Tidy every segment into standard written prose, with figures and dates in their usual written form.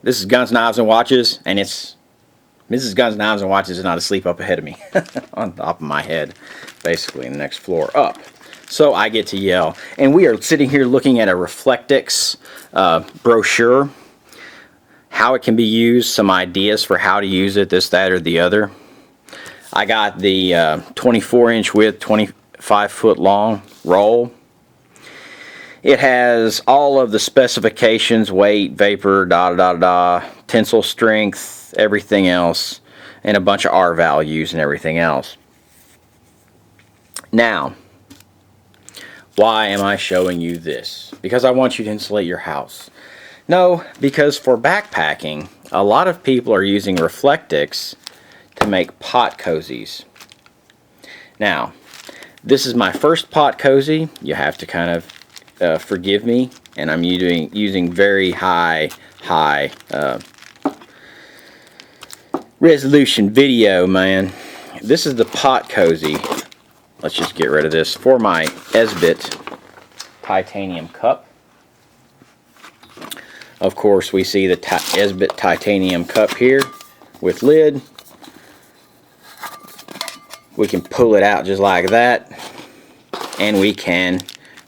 This is Guns, Knives, and Watches, and it's Mrs. Guns, Knives, and Watches is not asleep up ahead of me, on top of my head, basically, in the next floor up. So I get to yell, and we are sitting here looking at a Reflectix brochure, how it can be used, some ideas for how to use it, this, that, or the other. I got the 24-inch width, 25-foot long roll. It has all of the specifications, weight, vapor, tensile strength, everything else, and a bunch of R values and everything else. Now, why am I showing you this? Because I want you to insulate your house. No, because for backpacking, a lot of people are using Reflectix to make pot cozies. Now, this is my first pot cozy. You have to kind of forgive me, and I'm using very high resolution video, man. This is the pot cozy. Let's just get rid of this for my Esbit titanium cup. Of course, we see the Esbit titanium cup here with lid. We can pull it out just like that, and we can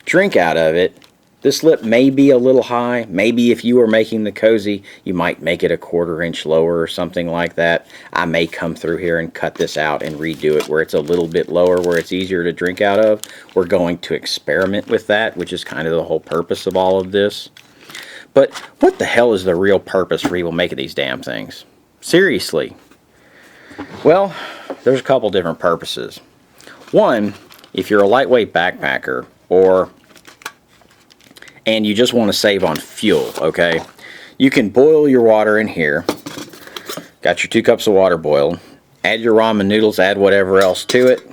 drink out of it. This lip may be a little high. Maybe if you were making the cozy, you might make it a 1/4 inch lower or something like that. I may come through here and cut this out and redo it where it's a little bit lower, where it's easier to drink out of. We're going to experiment with that, which is kind of the whole purpose of all of this. But what the hell is the real purpose for people making these damn things? Seriously. Well, there's a couple different purposes. One, if you're a lightweight backpacker, and you just want to save on fuel, okay? You can boil your water in here. Got your 2 cups of water boiled. Add your ramen noodles, add whatever else to it.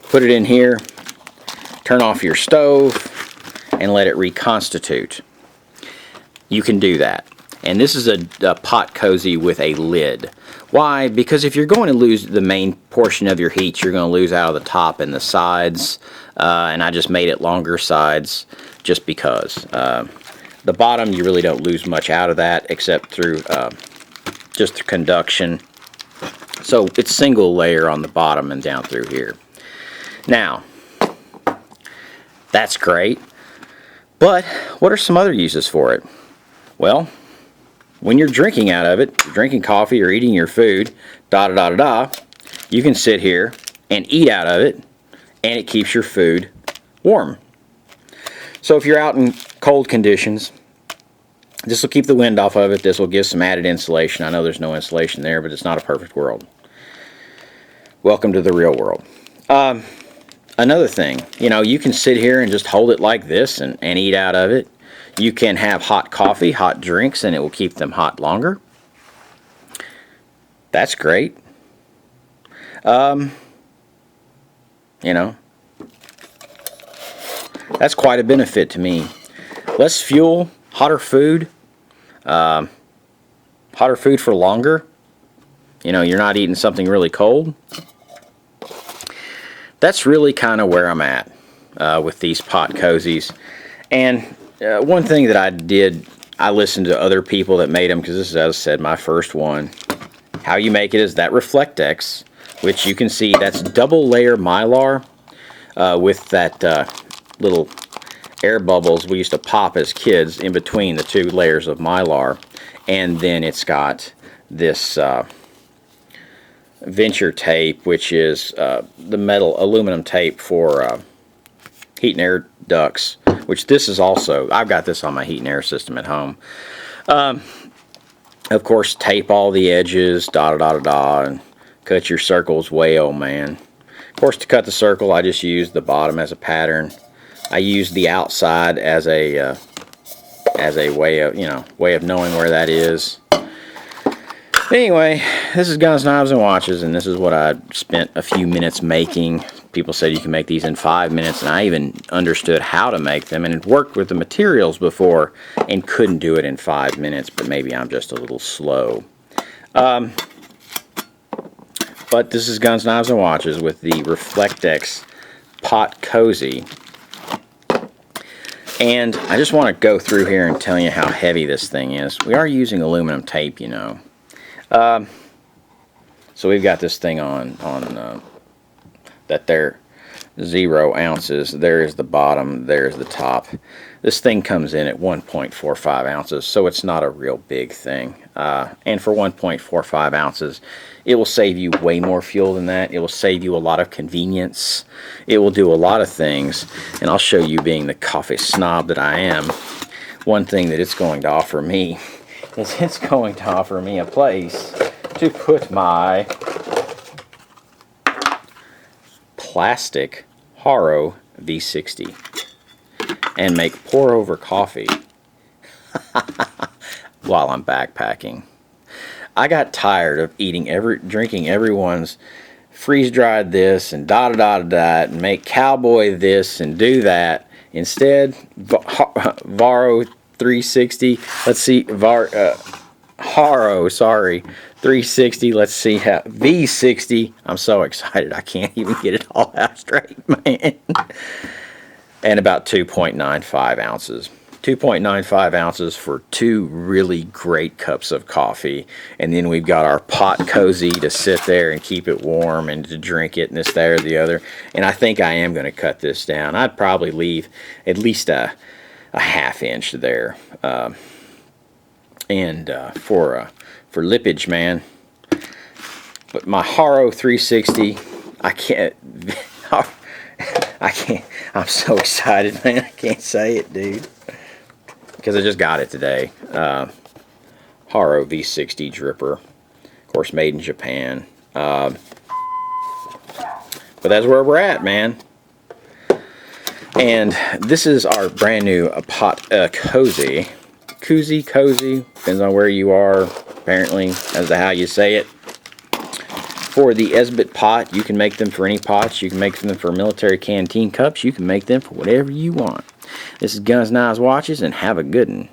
Put it in here. Turn off your stove and let it reconstitute. You can do that. And this is a pot cozy with a lid. Why? Because if you're going to lose the main portion of your heat, you're going to lose out of the top and the sides. And I just made it longer sides just because. The bottom, you really don't lose much out of that except through just conduction. So it's single layer on the bottom and down through here. Now, that's great. But what are some other uses for it? Well, when you're drinking out of it, drinking coffee or eating your food, you can sit here and eat out of it, and it keeps your food warm. So if you're out in cold conditions, this will keep the wind off of it. This will give some added insulation. I know there's no insulation there, but it's not a perfect world. Welcome to the real world. Another thing, you can sit here and just hold it like this and eat out of it. You can have hot coffee, hot drinks, and it will keep them hot longer. That's great. That's quite a benefit to me. Less fuel, hotter food for longer. You're not eating something really cold. That's really kind of where I'm at with these pot cozies. And one thing that I did, I listened to other people that made them, because this is, as I said, my first one. How you make it is that Reflectix, which you can see that's double layer Mylar with that little air bubbles we used to pop as kids in between the 2 layers of Mylar. And then it's got this Venture tape, which is the metal aluminum tape for heat and air ducts, which this is also, I've got this on my heat and air system at home. Of course, tape all the edges, and cut your circles way, oh man. Of course, to cut the circle, I just use the bottom as a pattern. I use the outside as a way of knowing where that is. Anyway, this is Guns, Knives, and Watches, and this is what I spent a few minutes making. People said you can make these in 5 minutes, and I even understood how to make them, and had worked with the materials before and couldn't do it in 5 minutes, but maybe I'm just a little slow. But this is Guns, Knives, and Watches with the Reflectix Pot Cozy. And I just want to go through here and tell you how heavy this thing is. We are using aluminum tape, you know. So we've got this thing on that they're 0 ounces. There's the bottom, there's the top. This thing comes in at 1.45 ounces, so it's not a real big thing. And for 1.45 ounces, it will save you way more fuel than that. It will save you a lot of convenience. It will do a lot of things, and I'll show you, being the coffee snob that I am, one thing that it's going to offer me is it's going to offer me a place to put my plastic Haro V60 and make pour over coffee while I'm backpacking. I got tired of drinking everyone's freeze-dried this and da-da-da-da-da and make cowboy this and do that. Instead, Varo 360, let's see, Haro, sorry, 360, let's see how, V60, I'm so excited I can't even get it all out straight, man. And about 2.95 ounces. 2.95 ounces for 2 really great cups of coffee. And then we've got our pot cozy to sit there and keep it warm and to drink it and this, that, or the other. And I think I am going to cut this down. I'd probably leave at least a ½ inch there. For lippage, man. But my Haro 360, I can't, I'm so excited, man. I can't say it, dude. Because I just got it today. Haro V60 dripper. Of course, made in Japan. But that's where we're at, man. And this is our brand new pot cozy. Cozy, depends on where you are, apparently, as to how you say it. For the Esbit pot, you can make them for any pots. You can make them for military canteen cups. You can make them for whatever you want. This is Guns, Knives, Watches, and have a good one.